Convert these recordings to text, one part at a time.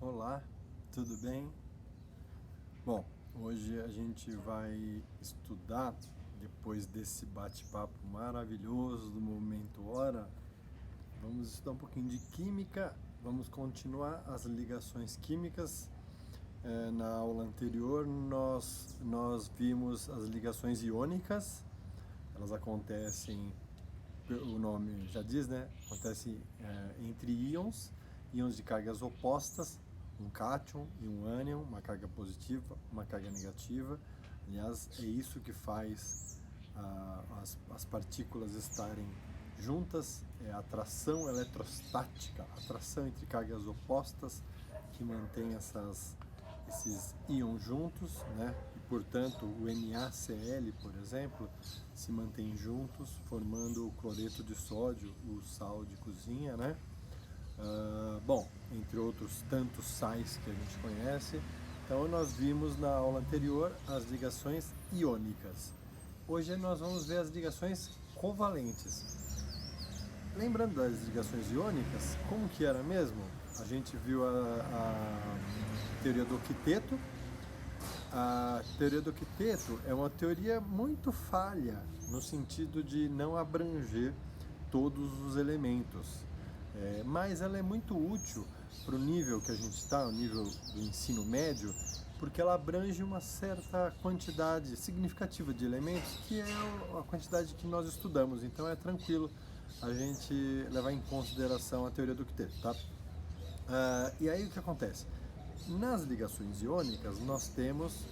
Olá, tudo bem? Bom, hoje a gente vai estudar, depois desse bate-papo maravilhoso do Momento Hora, vamos estudar um pouquinho de química, vamos continuar as ligações químicas. Na aula anterior nós vimos as ligações iônicas, elas acontecem, o nome já diz, né? Acontece entre íons de cargas opostas, um cátion e um ânion, uma carga positiva, uma carga negativa. Aliás, é isso que faz as partículas estarem juntas, é a atração eletrostática, atração entre cargas opostas que mantém esses íons juntos, né? E, portanto, o NaCl, por exemplo, se mantém juntos, formando o cloreto de sódio, o sal de cozinha, né? Bom, entre outros tantos sais que a gente conhece. Então, nós vimos na aula anterior as ligações iônicas. Hoje nós vamos ver as ligações covalentes. Lembrando das ligações iônicas, como que era mesmo? A gente viu a teoria do octeto. A teoria do octeto é uma teoria muito falha, no sentido de não abranger todos os elementos. Mas ela é muito útil para o nível que a gente está, o nível do ensino médio, porque ela abrange uma certa quantidade significativa de elementos, que é a quantidade que nós estudamos. Então é tranquilo a gente levar em consideração a teoria do octeto, tá? E aí o que acontece? Nas ligações iônicas nós temos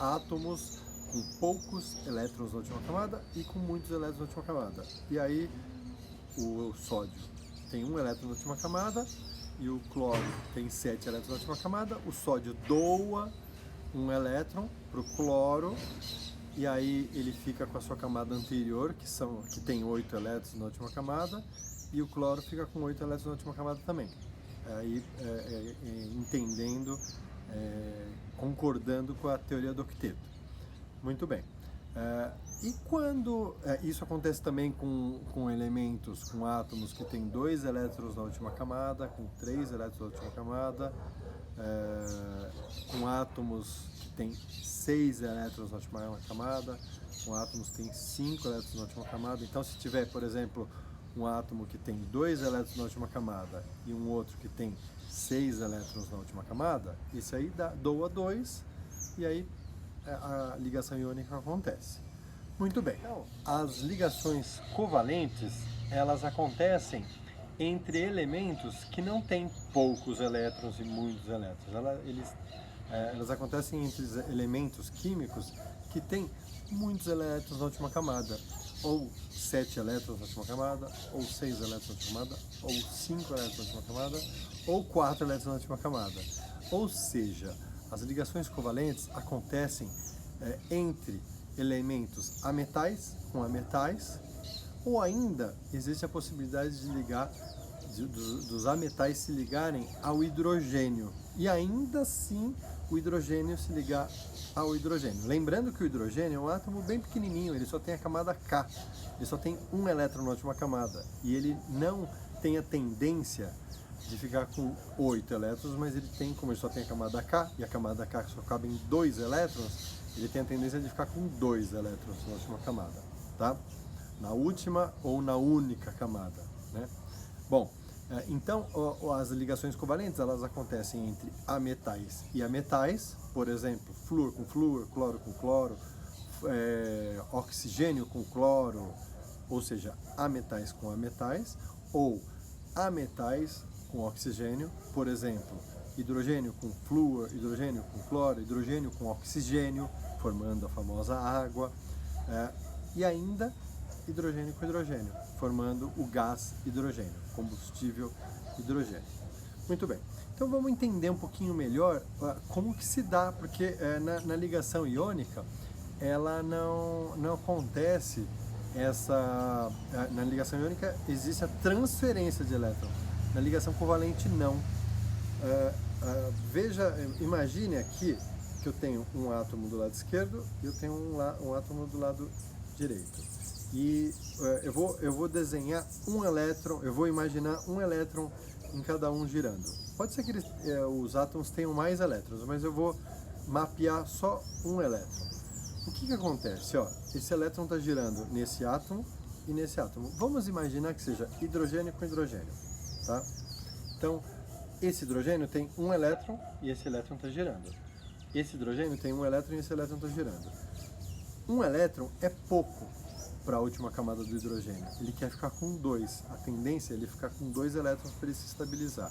átomos com poucos elétrons na última camada e com muitos elétrons na última camada. E aí o sódio tem um elétron na última camada e o cloro tem 7 elétrons na última camada. O sódio doa um elétron para o cloro e aí ele fica com a sua camada anterior, que tem 8 elétrons na última camada, e o cloro fica com 8 elétrons na última camada também. Aí entendendo, concordando com a teoria do octeto. Muito bem. E quando isso acontece também com elementos, com átomos que têm 2 elétrons na última camada, com 3 elétrons na última camada, com átomos que têm 6 elétrons na última camada, com átomos que têm 5 elétrons na última camada. Então, se tiver, por exemplo, um átomo que tem 2 elétrons na última camada e um outro que tem 6 elétrons na última camada, esse aí doa 2 e aí a ligação iônica acontece. Muito bem. Então, as ligações covalentes, elas acontecem entre elementos que não têm poucos elétrons e muitos elétrons. Elas acontecem entre elementos químicos que têm muitos elétrons na última camada, ou 7 elétrons na última camada, ou 6 elétrons na última camada, ou 5 elétrons na última camada, ou 4 elétrons na última camada. Ou seja, as ligações covalentes acontecem entre elementos ametais com ametais, ou ainda existe a possibilidade de ligar dos ametais se ligarem ao hidrogênio e ainda assim o hidrogênio se ligar ao hidrogênio. Lembrando que o hidrogênio é um átomo bem pequenininho, ele só tem a camada K, ele só tem um elétron na última camada e ele não tem a tendência de ficar com 8 elétrons, mas ele tem, como ele só tem a camada K e a camada K só cabe em 2 elétrons, ele tem a tendência de ficar com 2 elétrons na última camada, tá? Na última ou na única camada, né? Bom, então as ligações covalentes elas acontecem entre ametais e ametais, por exemplo, flúor com flúor, cloro com cloro, oxigênio com cloro, ou seja, ametais com ametais, ou ametais com oxigênio, por exemplo, hidrogênio com flúor, hidrogênio com cloro, hidrogênio com oxigênio, formando a famosa água, e ainda hidrogênio com hidrogênio, formando o gás hidrogênio, combustível hidrogênio. Muito bem, então vamos entender um pouquinho melhor como que se dá, porque na ligação iônica ela não acontece na ligação iônica existe a transferência de elétron, na ligação covalente não. Imagine aqui que eu tenho um átomo do lado esquerdo e eu tenho um átomo do lado direito. E eu vou desenhar um elétron, eu vou imaginar um elétron em cada um girando. Pode ser que os átomos tenham mais elétrons, mas eu vou mapear só um elétron. O que acontece? Ó, esse elétron está girando nesse átomo e nesse átomo. Vamos imaginar que seja hidrogênio com hidrogênio, tá? Então, esse hidrogênio tem um elétron e esse elétron está girando. Esse hidrogênio tem um elétron e esse elétron está girando. Um elétron é pouco para a última camada do hidrogênio. Ele quer ficar com dois. A tendência é ele ficar com dois elétrons para ele se estabilizar.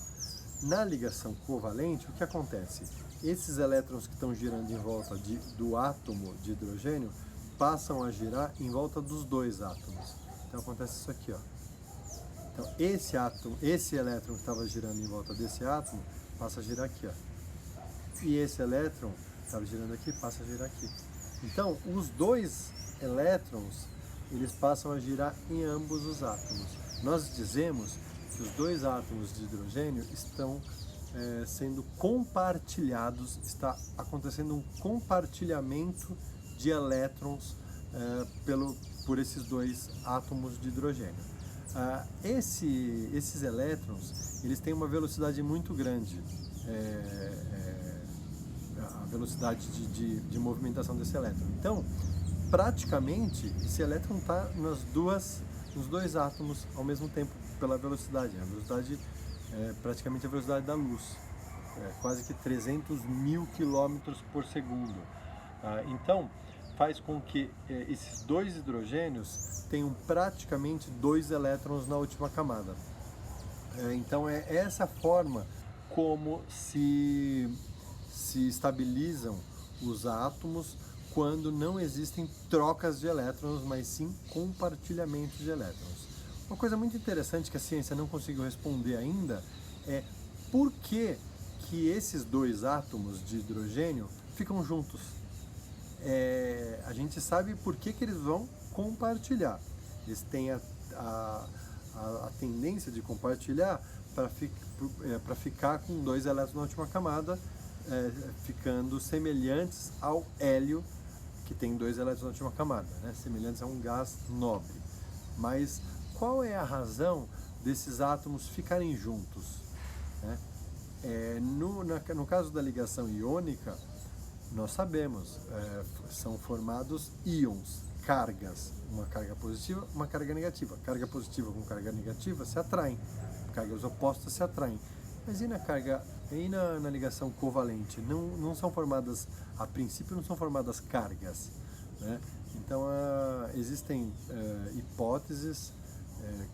Na ligação covalente, o que acontece? Esses elétrons que estão girando em volta do átomo de hidrogênio passam a girar em volta dos dois átomos. Então acontece isso aqui, ó. Então esse elétron que estava girando em volta desse átomo passa a girar aqui, ó. E esse elétron que estava girando aqui passa a girar aqui. Então os dois elétrons eles passam a girar em ambos os átomos. Nós dizemos que os dois átomos de hidrogênio estão sendo compartilhados, está acontecendo um compartilhamento de elétrons por esses dois átomos de hidrogênio. Esses elétrons, eles têm uma velocidade muito grande, a velocidade de movimentação desse elétron. Então, praticamente, esse elétron está nos dois átomos ao mesmo tempo, pela velocidade. A velocidade praticamente a velocidade da luz, quase que 300 mil quilômetros por segundo. Então, faz com que esses dois hidrogênios tenham praticamente dois elétrons na última camada. Então, é essa forma como se estabilizam os átomos quando não existem trocas de elétrons, mas sim compartilhamento de elétrons. Uma coisa muito interessante que a ciência não conseguiu responder ainda é por que esses dois átomos de hidrogênio ficam juntos. A gente sabe por que eles vão compartilhar. Eles têm a tendência de compartilhar para ficar com dois elétrons na última camada, ficando semelhantes ao hélio, que tem dois elétrons na última camada, né? Semelhantes a um gás nobre. Mas qual é a razão desses átomos ficarem juntos, né? No caso da ligação iônica, nós sabemos, são formados íons, cargas, uma carga positiva, uma carga negativa. Carga positiva com carga negativa se atraem, cargas opostas se atraem. Mas e na ligação covalente? Não são formadas, a princípio não são formadas cargas, né? Então existem hipóteses,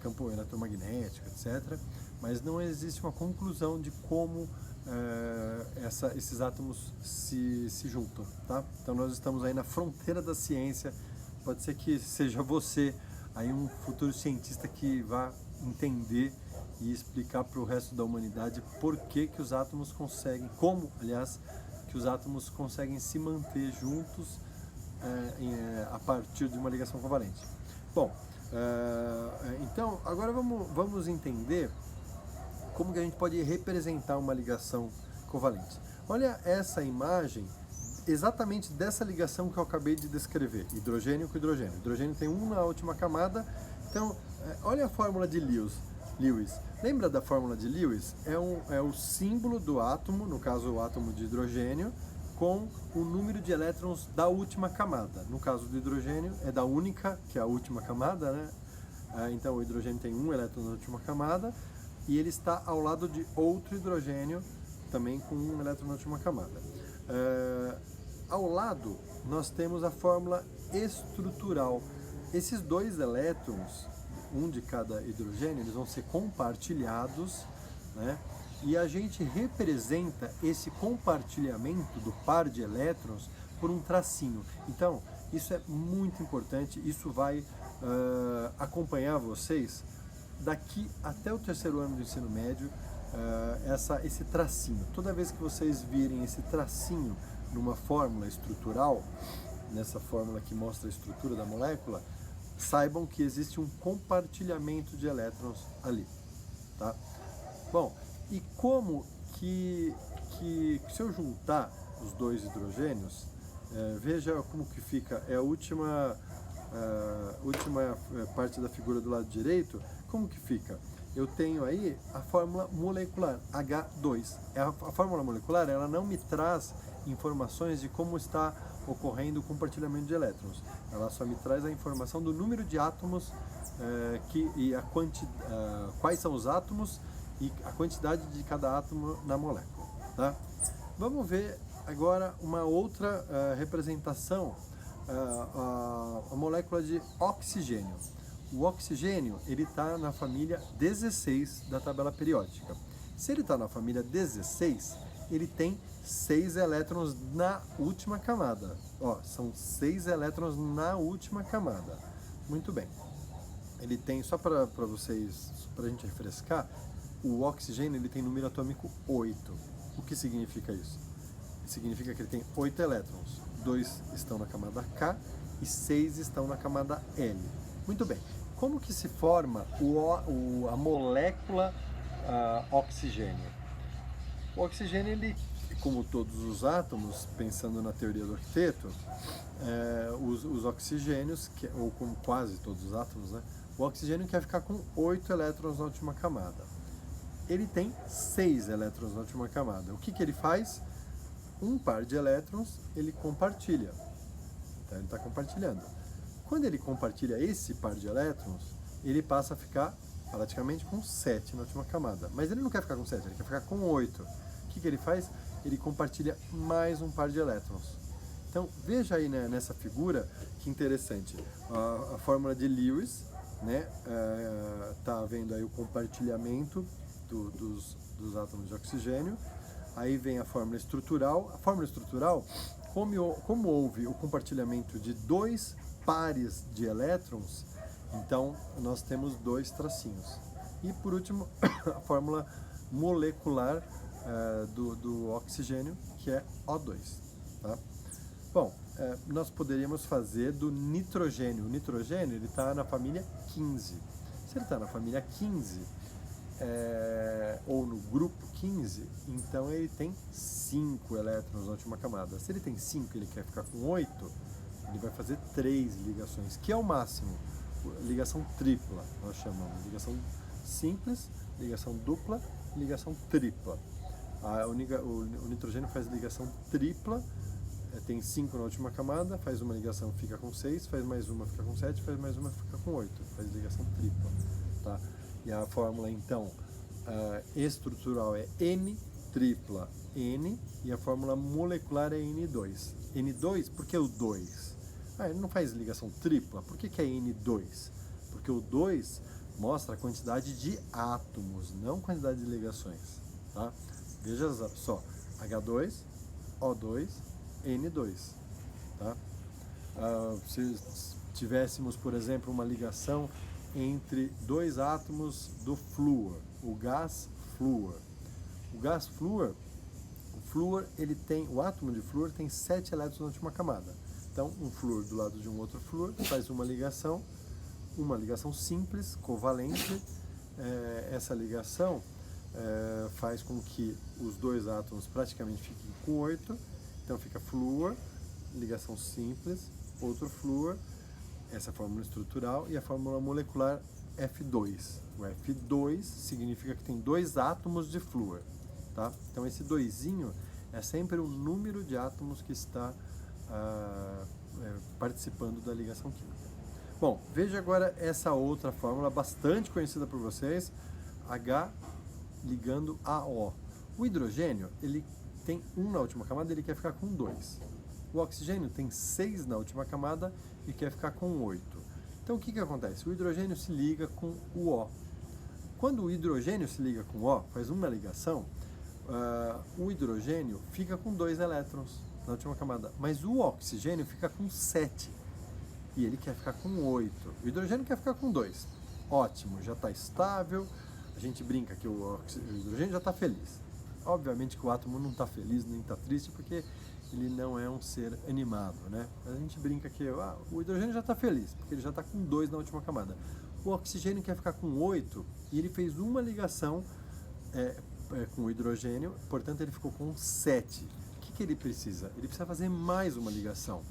campo eletromagnético, etc., mas não existe uma conclusão de como esses átomos se juntam, tá? Então nós estamos aí na fronteira da ciência. Pode ser que seja você aí um futuro cientista que vá entender e explicar para o resto da humanidade por que os átomos conseguem, que os átomos conseguem se manter juntos a partir de uma ligação covalente. Bom, então agora vamos entender como que a gente pode representar uma ligação covalente. Olha essa imagem exatamente dessa ligação que eu acabei de descrever, hidrogênio com hidrogênio. O hidrogênio tem um na última camada, então olha a fórmula de Lewis. Lembra da fórmula de Lewis? É o símbolo do átomo, no caso o átomo de hidrogênio, com o número de elétrons da última camada. No caso do hidrogênio, é da única, que é a última camada, né? Então o hidrogênio tem um elétron na última camada e ele está ao lado de outro hidrogênio, também com um elétron na última camada. Ao lado, nós temos a fórmula estrutural. Esses dois elétrons, um de cada hidrogênio, eles vão ser compartilhados, né? E a gente representa esse compartilhamento do par de elétrons por um tracinho. Então, isso é muito importante, isso vai acompanhar vocês daqui até o terceiro ano do ensino médio, esse tracinho. Toda vez que vocês virem esse tracinho numa fórmula estrutural, nessa fórmula que mostra a estrutura da molécula, saibam que existe um compartilhamento de elétrons ali, tá? Bom, e como que se eu juntar os dois hidrogênios, veja como que fica, é a última parte da figura do lado direito, como que fica? eu tenho aí a fórmula molecular, H2. A fórmula molecular, ela não me traz informações de como está ocorrendo o compartilhamento de elétrons. Ela só me traz a informação do número de átomos quais são os átomos e a quantidade de cada átomo na molécula. Tá? Vamos ver agora uma outra representação, a molécula de oxigênio. O oxigênio, ele está na família 16 da tabela periódica. Se ele está na família 16, ele tem 6 elétrons na última camada. Ó, são 6 elétrons na última camada. Muito bem. Ele tem, só para a gente refrescar, o oxigênio ele tem número atômico 8. O que significa isso? Significa que ele tem 8 elétrons. 2 estão na camada K e 6 estão na camada L. Muito bem. Como que se forma a molécula oxigênio? O oxigênio, ele, como todos os átomos, pensando na teoria do octeto, os oxigênios, ou como quase todos os átomos, né? O oxigênio quer ficar com 8 elétrons na última camada. Ele tem 6 elétrons na última camada. O que ele faz? Um par de elétrons, ele compartilha. Então, ele está compartilhando. Quando ele compartilha esse par de elétrons, ele passa a ficar praticamente com 7 na última camada. Mas ele não quer ficar com 7, ele quer ficar com 8. O que ele faz? Ele compartilha mais um par de elétrons. Então, veja aí, né, nessa figura, que interessante. A fórmula de Lewis, né, tá vendo aí o compartilhamento dos átomos de oxigênio. Aí vem a fórmula estrutural. A fórmula estrutural, como houve o compartilhamento de 2 pares de elétrons, então nós temos 2 tracinhos. E por último, a fórmula molecular do oxigênio, que é O2. Tá? Bom, nós poderíamos fazer do nitrogênio. O nitrogênio está na família 15. Se ele está na família 15, ou no grupo 15, então ele tem 5 elétrons na última camada. Se ele tem 5 e ele quer ficar com 8, ele vai fazer 3 ligações, que é o máximo. Ligação tripla, nós chamamos. Ligação simples, ligação dupla, ligação tripla. O nitrogênio faz ligação tripla, tem 5 na última camada, faz uma ligação, fica com 6, faz mais uma, fica com 7, faz mais uma, fica com 8. Faz ligação tripla. Tá? E a fórmula, então, estrutural é N tripla N, e a fórmula molecular é N2. N2, por que o 2? Ele não faz ligação tripla. Por que é N2? Porque o 2 mostra a quantidade de átomos, não quantidade de ligações. Tá? Veja só, H2, O2, N2. Tá? Se tivéssemos, por exemplo, uma ligação entre 2 átomos do flúor, o gás flúor. O gás flúor, o átomo de flúor tem 7 elétrons na última camada. Então, um flúor do lado de um outro flúor faz uma ligação simples, covalente. Essa ligação faz com que os 2 átomos praticamente fiquem com 8. Então, fica flúor, ligação simples, outro flúor, essa fórmula estrutural, e a fórmula molecular F2. O F2 significa que tem 2 átomos de flúor. Tá? Então, esse 2zinho é sempre o número de átomos que está participando da ligação química. Bom, veja agora essa outra fórmula bastante conhecida por vocês, H ligando a O. O hidrogênio, ele tem 1 na última camada, ele quer ficar com 2. O oxigênio tem 6 na última camada e quer ficar com 8. Então o que acontece? O hidrogênio se liga com o O. Quando o hidrogênio se liga com o O, faz uma ligação, o hidrogênio fica com 2 elétrons na última camada, mas o oxigênio fica com 7 e ele quer ficar com 8. O hidrogênio quer ficar com 2. Ótimo, já está estável. A gente brinca que o hidrogênio já está feliz. Obviamente que o átomo não está feliz nem está triste, porque ele não é um ser animado, né? A gente brinca que o hidrogênio já está feliz, porque ele já está com 2 na última camada. O oxigênio quer ficar com 8 e ele fez uma ligação com o hidrogênio, portanto ele ficou com 7. O que ele precisa? Ele precisa fazer mais uma ligação.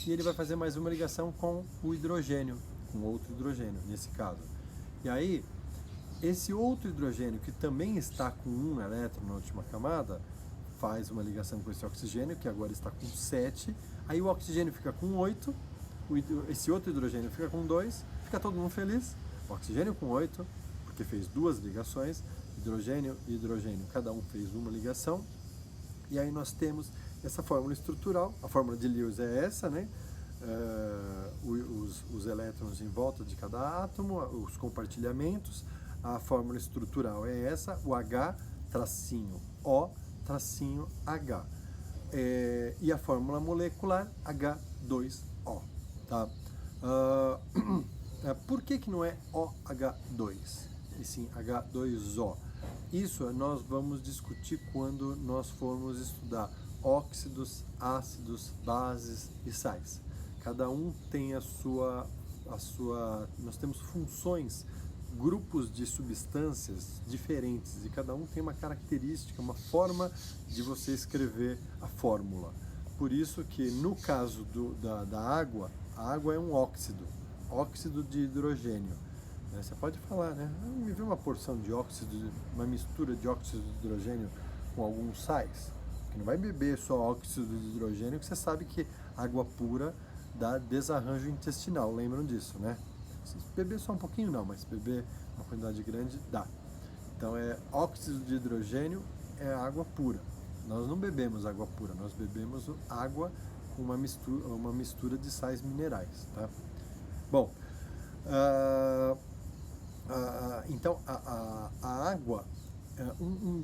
E ele vai fazer mais uma ligação com o hidrogênio, com outro hidrogênio, nesse caso. E aí, Esse outro hidrogênio que também está com um elétron na última camada, faz uma ligação com esse oxigênio, que agora está com 7, aí o oxigênio fica com 8, esse outro hidrogênio fica com 2, fica todo mundo feliz. Oxigênio com 8, porque fez duas ligações, hidrogênio e hidrogênio, cada um fez uma ligação, e aí nós temos essa fórmula estrutural. A fórmula de Lewis é essa, né? Os elétrons em volta de cada átomo, os compartilhamentos. A fórmula estrutural é essa, o H tracinho O tracinho H. E a fórmula molecular H2O. Tá? Por que não é OH2? E sim H2O? Isso nós vamos discutir quando nós formos estudar óxidos, ácidos, bases e sais. Cada um tem a sua, nós temos funções, grupos de substâncias diferentes, e cada um tem uma característica, uma forma de você escrever a fórmula. Por isso que no caso da água, a água é um óxido de hidrogênio. Você pode falar, né? Me vê uma porção de óxido, uma mistura de óxido de hidrogênio com alguns sais. Porque não vai beber só óxido de hidrogênio, que você sabe que água pura dá desarranjo intestinal, lembram disso, né? Se beber só um pouquinho não, mas beber uma quantidade grande dá. Então óxido de hidrogênio é água pura. Nós não bebemos água pura, nós bebemos água com uma mistura de sais minerais, tá? Bom, então a água,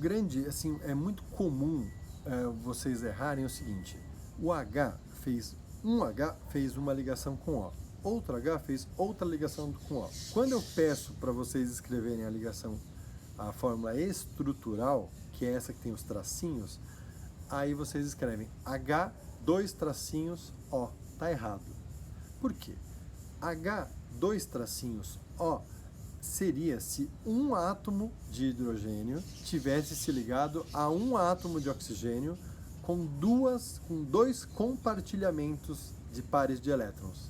grande, assim, é muito comum vocês errarem o seguinte: o H fez uma ligação com O, outro H fez outra ligação com O. Quando eu peço para vocês escreverem a ligação, a fórmula estrutural, que é essa que tem os tracinhos, aí vocês escrevem H, 2 tracinhos, O. Tá errado. Por quê? H, 2 tracinhos, O seria se um átomo de hidrogênio tivesse se ligado a um átomo de oxigênio com dois compartilhamentos de pares de elétrons.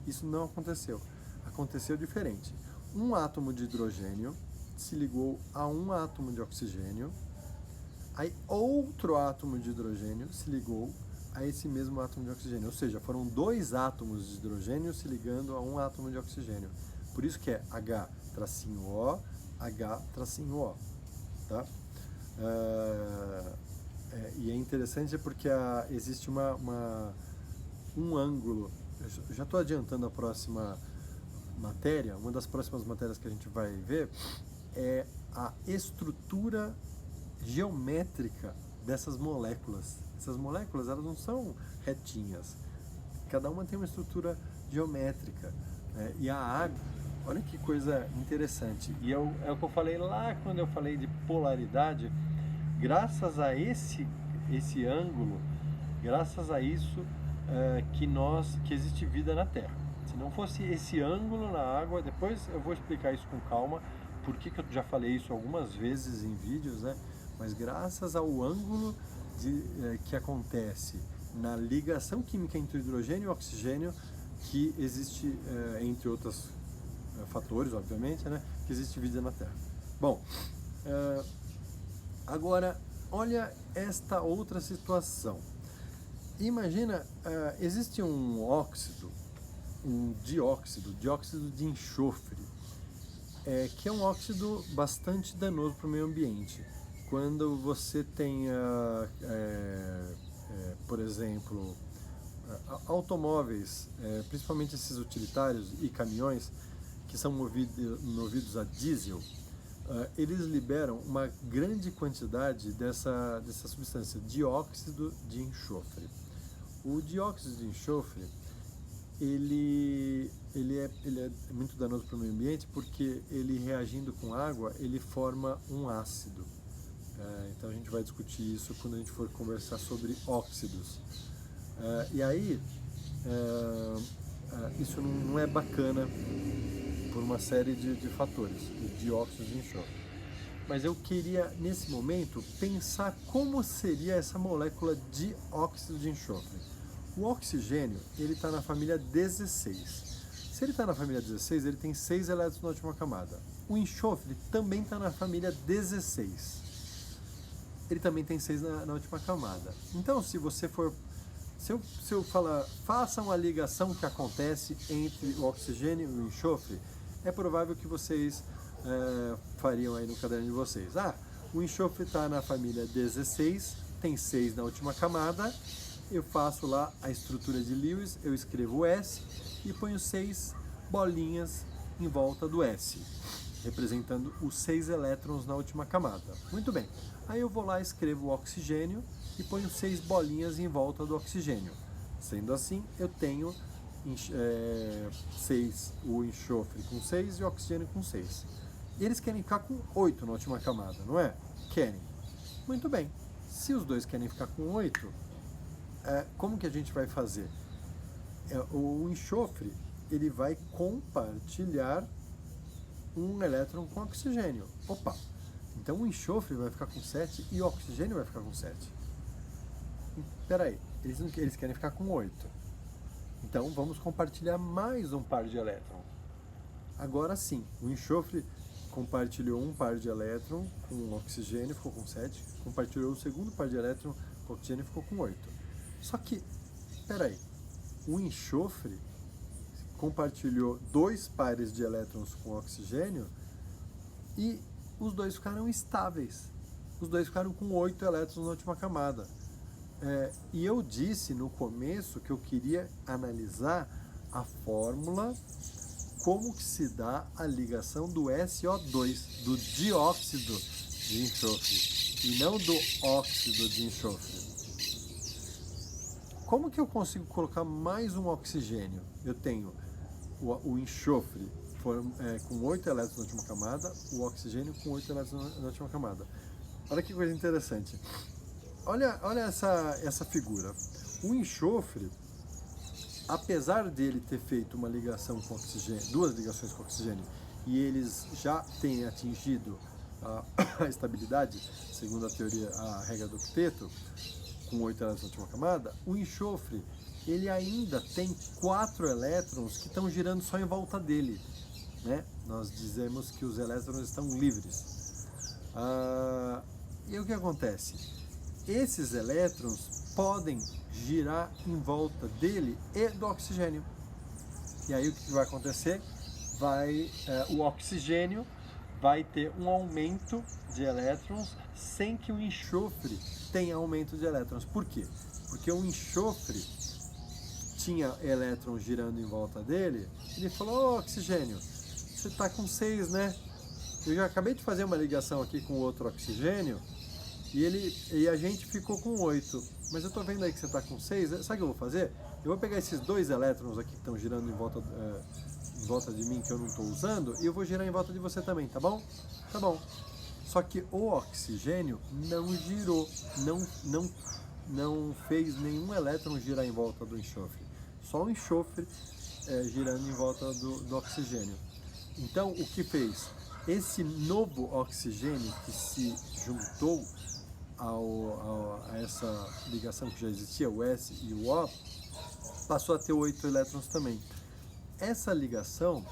Isso não aconteceu. Aconteceu diferente. Um átomo de hidrogênio se ligou a um átomo de oxigênio, aí outro átomo de hidrogênio se ligou a esse mesmo átomo de oxigênio. Ou seja, foram dois átomos de hidrogênio se ligando a um átomo de oxigênio. Por isso que é H-O, H-O. Tá? E é interessante porque existe um ângulo. Eu já estou adiantando a próxima matéria. Uma das próximas matérias que a gente vai ver é a estrutura geométrica dessas moléculas. Essas moléculas, elas não são retinhas. Cada uma tem uma estrutura geométrica. E a água, olha que coisa interessante. E é o que eu falei lá quando eu falei de polaridade. Graças a esse ângulo, graças a isso que existe vida na Terra. Se não fosse esse ângulo na água, depois eu vou explicar isso com calma, porque eu já falei isso algumas vezes em vídeos, né? Mas graças ao ângulo que acontece na ligação química entre o hidrogênio e o oxigênio, que existe, entre outros fatores, obviamente, né? Que existe vida na Terra. Bom, agora, olha esta outra situação. Imagina, existe um óxido, dióxido de enxofre, que é um óxido bastante danoso para o meio ambiente. Quando você tem, por exemplo, automóveis, principalmente esses utilitários e caminhões, que são movidos a diesel, eles liberam uma grande quantidade dessa substância, dióxido de enxofre. O dióxido de enxofre, ele é muito danoso para o meio ambiente porque ele, reagindo com água, ele forma um ácido. Então a gente vai discutir isso quando a gente for conversar sobre óxidos. E aí, isso não é bacana por uma série de fatores, o dióxido de enxofre. Mas eu queria, nesse momento, pensar como seria essa molécula de óxido de enxofre. O oxigênio, ele está na família 16. Se ele está na família 16, ele tem 6 elétrons na última camada. O enxofre também está na família 16. Ele também tem 6 na última camada. Então, se eu falar, faça uma ligação que acontece entre o oxigênio e o enxofre, é provável que vocês fariam aí no caderno de vocês. O enxofre está na família 16, tem 6 na última camada, eu faço lá a estrutura de Lewis, eu escrevo o S e ponho 6 bolinhas em volta do S, representando os 6 elétrons na última camada. Muito bem, aí eu vou lá, escrevo o oxigênio e ponho 6 bolinhas em volta do oxigênio. Sendo assim, eu tenho 6, o enxofre com 6 e o oxigênio com 6. Eles querem ficar com 8 na última camada, não é? Querem. Muito bem. Se os dois querem ficar com 8, como que a gente vai fazer? O enxofre, ele vai compartilhar um elétron com oxigênio. Opa! Então o enxofre vai ficar com 7 e o oxigênio vai ficar com 7. Espera aí, eles querem ficar com 8. Então vamos compartilhar mais um par de elétrons. Agora sim, o enxofre compartilhou um par de elétrons com o oxigênio, ficou com 7. Compartilhou o segundo par de elétrons com o oxigênio, ficou com 8. Só que, espera aí, o enxofre compartilhou 2 pares de elétrons com o oxigênio e os dois ficaram estáveis. Os dois ficaram com 8 elétrons na última camada. E eu disse no começo que eu queria analisar a fórmula, como que se dá a ligação do SO2, do dióxido de enxofre, e não do óxido de enxofre. Como que eu consigo colocar mais um oxigênio? Eu tenho o enxofre com 8 elétrons na última camada, o oxigênio com 8 elétrons na última camada. Olha que coisa interessante. Olha essa figura. O enxofre, apesar dele ter feito uma ligação com oxigênio, 2 ligações com oxigênio, e eles já têm atingido a estabilidade, segundo a teoria, a regra do octeto, com 8 elétrons na última camada, o enxofre, ele ainda tem 4 elétrons que estão girando só em volta dele, né? Nós dizemos que os elétrons estão livres. E o que acontece? Esses elétrons podem girar em volta dele e do oxigênio. E aí o que vai acontecer? O oxigênio vai ter um aumento de elétrons sem que o enxofre tenha aumento de elétrons. Por quê? Porque o enxofre tinha elétrons girando em volta dele, ele falou: oxigênio, você está com 6, né? Eu já acabei de fazer uma ligação aqui com outro oxigênio e a gente ficou com 8. Mas eu estou vendo aí que você está com 6. Sabe o que eu vou fazer? Eu vou pegar esses 2 elétrons aqui que estão girando em volta de mim, que eu não estou usando, e eu vou girar em volta de você também, tá bom? Tá bom. Só que o oxigênio não girou, não fez nenhum elétron girar em volta do enxofre. Só o enxofre girando em volta do oxigênio. Então, o que fez? Esse novo oxigênio que se juntou a essa ligação que já existia, o S e o O, passou a ter 8 elétrons também. Essa ligação,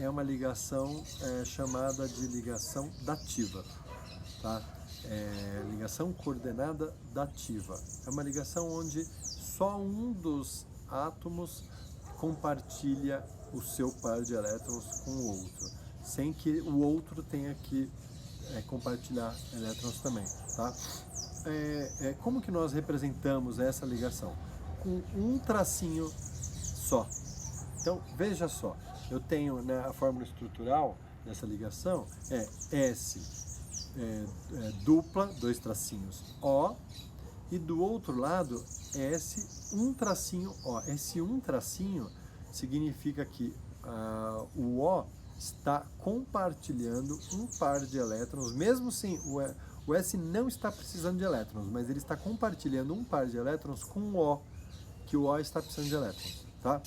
é uma ligação chamada de ligação dativa, tá? Ligação coordenada dativa. É uma ligação onde só um dos átomos compartilha o seu par de elétrons com o outro, sem que o outro tenha que compartilhar elétrons também, tá? Como que nós representamos essa ligação? Com um tracinho só. Então, veja só, eu tenho a fórmula estrutural dessa ligação, S dupla, 2 tracinhos, O, e do outro lado, S, um tracinho, O. Esse um tracinho significa que o O está compartilhando um par de elétrons, mesmo sem o S não está precisando de elétrons, mas ele está compartilhando um par de elétrons com o O, que o O está precisando de elétrons, tá?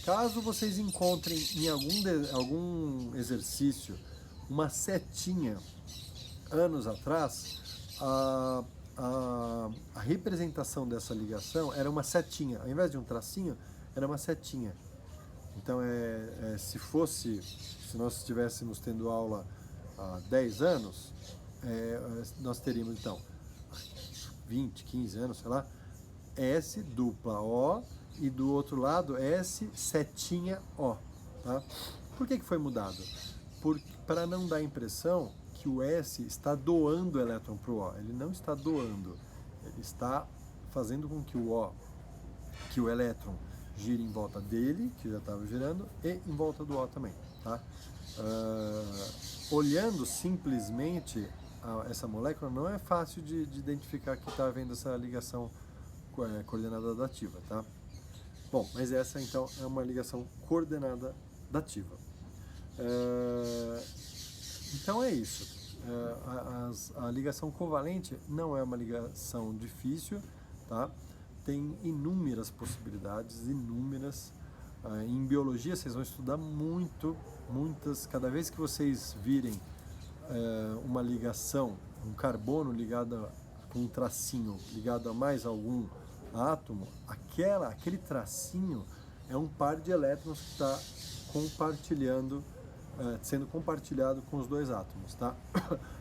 Caso vocês encontrem em algum exercício uma setinha, anos atrás, a representação dessa ligação era uma setinha, ao invés de um tracinho, era uma setinha. Então, se nós estivéssemos tendo aula há 10 anos, nós teríamos, então, 20, 15 anos, sei lá, S dupla O e do outro lado S setinha O, tá? Por que foi mudado? Para não dar a impressão que o S está doando o elétron para o O. Ele não está doando, ele está fazendo com que o elétron gire em volta dele, que já estava girando, e em volta do O também, tá? Olhando simplesmente essa molécula, não é fácil de identificar que está havendo essa ligação coordenada dativa, tá? Bom, mas essa então é uma ligação coordenada dativa. Então é isso. A ligação covalente não é uma ligação difícil, tá? Tem inúmeras possibilidades, inúmeras. Em biologia vocês vão estudar muitas. Cada vez que vocês virem uma ligação, um carbono ligado com um tracinho ligado a mais algum átomo, aquele tracinho é um par de elétrons que está sendo compartilhado com os dois átomos, tá?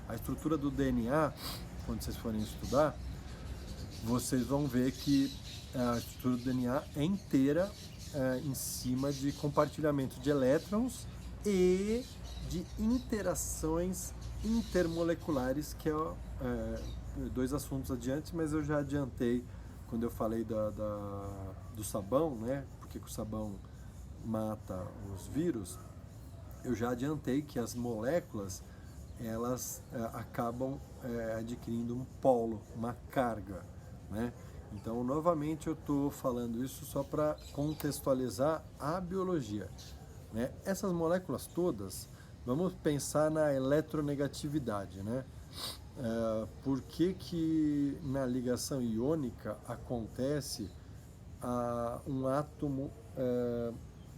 A estrutura do DNA, quando vocês forem estudar, vocês vão ver que a estrutura do DNA é inteira em cima de compartilhamento de elétrons e de interações intermoleculares, que é dois assuntos adiante, mas eu já adiantei quando eu falei do sabão, né? Porque o sabão mata os vírus. Eu já adiantei que as moléculas, elas acabam adquirindo um polo, uma carga, né? Então, novamente, eu estou falando isso só para contextualizar a biologia, né? Essas moléculas todas, vamos pensar na eletronegatividade, né? Por que na ligação iônica acontece um átomo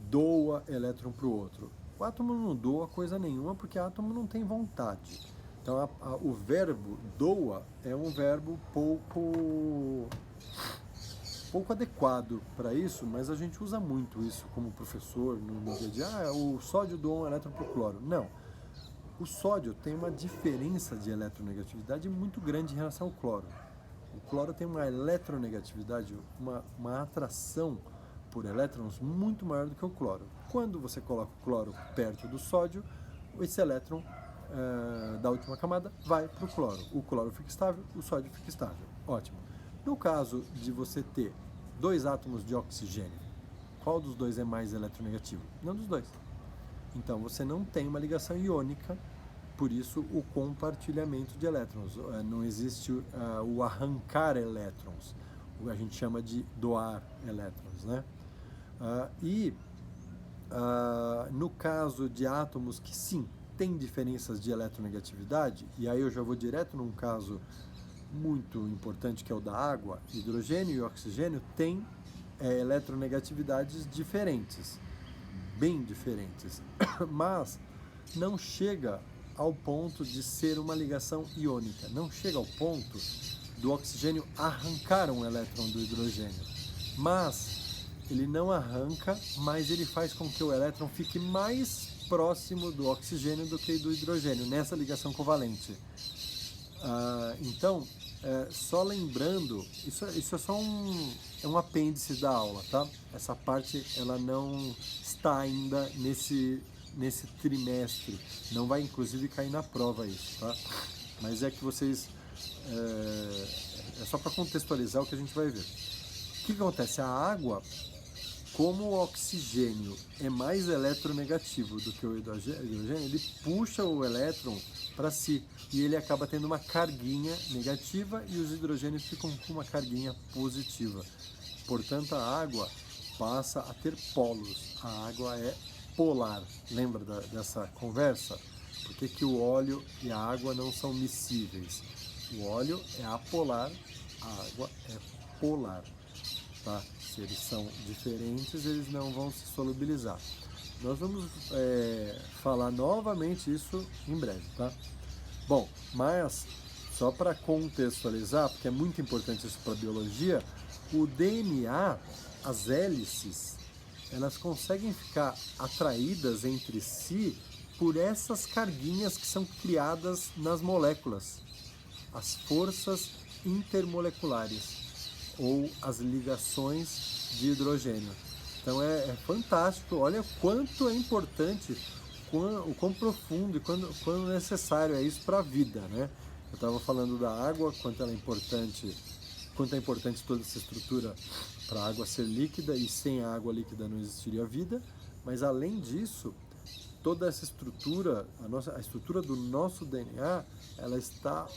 doa elétron para o outro? O átomo não doa coisa nenhuma porque o átomo não tem vontade. Então o verbo doa é um verbo pouco adequado para isso, mas a gente usa muito isso como professor no dia a dia. O sódio doa um elétron para o cloro. Não. O sódio tem uma diferença de eletronegatividade muito grande em relação ao cloro. O cloro tem uma eletronegatividade, uma atração por elétrons muito maior do que o cloro. Quando você coloca o cloro perto do sódio, esse elétron da última camada vai para o cloro. O cloro fica estável, o sódio fica estável. Ótimo. No caso de você ter dois átomos de oxigênio, qual dos dois é mais eletronegativo? Nenhum dos dois. Então você não tem uma ligação iônica, por isso o compartilhamento de elétrons. Não existe o arrancar elétrons, o que a gente chama de doar elétrons, né? No caso de átomos que sim, tem diferenças de eletronegatividade, e aí eu já vou direto num caso muito importante que é o da água, hidrogênio e oxigênio têm eletronegatividades diferentes, bem diferentes, mas não chega ao ponto de ser uma ligação iônica, não chega ao ponto do oxigênio arrancar um elétron do hidrogênio, mas ele não arranca, mas ele faz com que o elétron fique mais próximo do oxigênio do que do hidrogênio, nessa ligação covalente. Então, só lembrando, isso é só um apêndice da aula, tá? Essa parte, ela não está ainda nesse trimestre, não vai inclusive cair na prova isso, tá? Mas é que vocês, é só para contextualizar o que a gente vai ver. O que acontece? A água, como o oxigênio é mais eletronegativo do que o hidrogênio, ele puxa o elétron para si e ele acaba tendo uma carguinha negativa e os hidrogênios ficam com uma carguinha positiva. Portanto, a água passa a ter polos. A água é polar. Lembra dessa conversa? Por que o óleo e a água não são miscíveis? O óleo é apolar, a água é polar. Tá? Se eles são diferentes, eles não vão se solubilizar. Nós vamos falar novamente isso em breve, tá? Bom, mas só para contextualizar, porque é muito importante isso para a biologia, o DNA, as hélices, elas conseguem ficar atraídas entre si por essas carguinhas que são criadas nas moléculas, as forças intermoleculares ou as ligações de hidrogênio. Então é fantástico, olha quanto é importante, o quão profundo e quão necessário é isso para a vida, né? Eu estava falando da água, quanto é importante toda essa estrutura para a água ser líquida, e sem a água líquida não existiria vida, mas além disso, toda essa estrutura, a estrutura do nosso DNA, ela está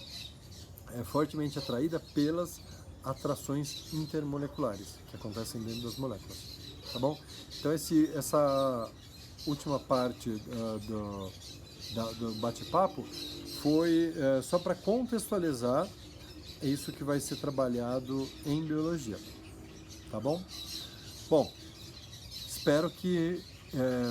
fortemente atraída pelas atrações intermoleculares que acontecem dentro das moléculas, tá bom? Então essa última parte do bate-papo foi só para contextualizar isso que vai ser trabalhado em biologia, tá bom? Bom, espero que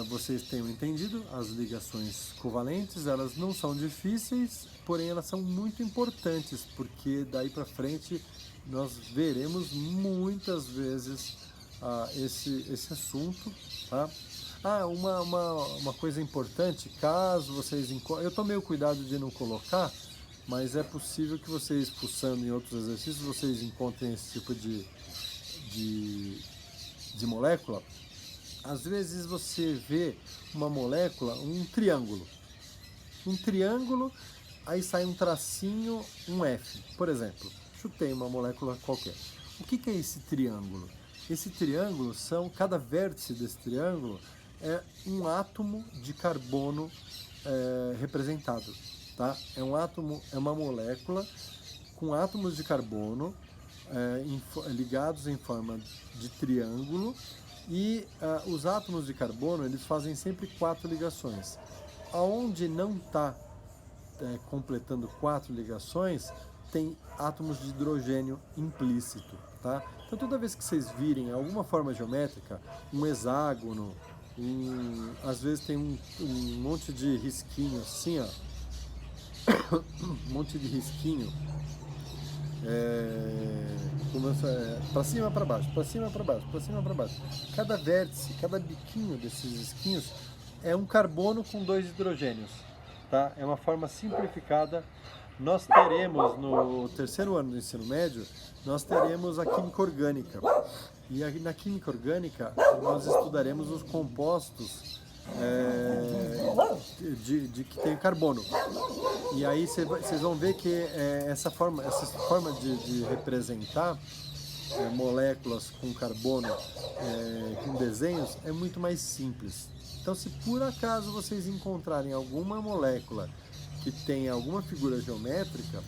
vocês tenham entendido. As ligações covalentes, elas não são difíceis, porém elas são muito importantes, porque daí para frente nós veremos muitas vezes esse assunto, tá? Uma coisa importante, caso vocês encontrem, eu tomei o cuidado de não colocar, mas é possível que vocês, fuçando em outros exercícios, vocês encontrem esse tipo de molécula. Às vezes você vê uma molécula, um triângulo, aí sai um tracinho, um F, por exemplo. Chutei uma molécula qualquer. O que é esse triângulo? Esse triângulo cada vértice desse triângulo é um átomo de carbono representado, tá? É uma molécula com átomos de carbono ligados em forma de triângulo, e os átomos de carbono, eles fazem sempre 4 ligações. Aonde não está completando 4 ligações, tem átomos de hidrogênio implícito, tá? Então toda vez que vocês virem alguma forma geométrica, um hexágono, às vezes tem um monte de risquinho assim, ó, um monte de risquinho, para cima, para baixo, para cima, para baixo, para cima, para baixo. Cada vértice, cada biquinho desses risquinhos é um carbono com 2 hidrogênios, tá? É uma forma simplificada. Nós teremos no terceiro ano do ensino médio, nós teremos a química orgânica. E na química orgânica nós estudaremos os compostos que tem carbono. E aí vocês vão ver que essa forma de representar moléculas com carbono com desenhos é muito mais simples. Então, se por acaso vocês encontrarem alguma molécula que tem alguma figura geométrica,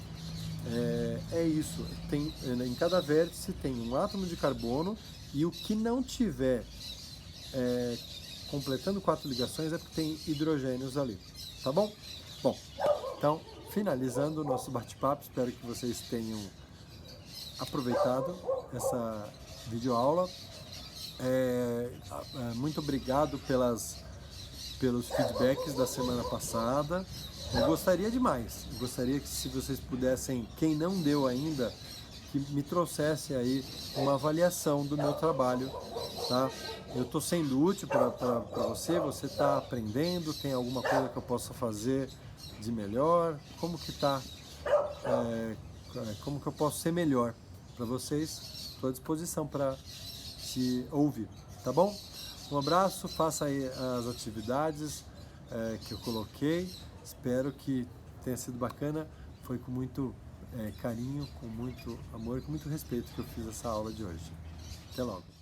é isso. Em cada vértice tem um átomo de carbono, e o que não tiver completando 4 ligações é porque tem hidrogênios ali, tá bom? Bom, então, finalizando o nosso bate-papo, espero que vocês tenham aproveitado essa videoaula. Muito obrigado pelos feedbacks da semana passada. Eu gostaria demais, que se vocês pudessem, quem não deu ainda, que me trouxesse aí uma avaliação do meu trabalho, tá? Eu estou sendo útil para você está aprendendo, tem alguma coisa que eu possa fazer de melhor, como que eu posso ser melhor para vocês? Estou à disposição para te ouvir, tá bom? Um abraço, faça aí as atividades que eu coloquei, espero que tenha sido bacana, foi com muito carinho, com muito amor e com muito respeito que eu fiz essa aula de hoje. Até logo!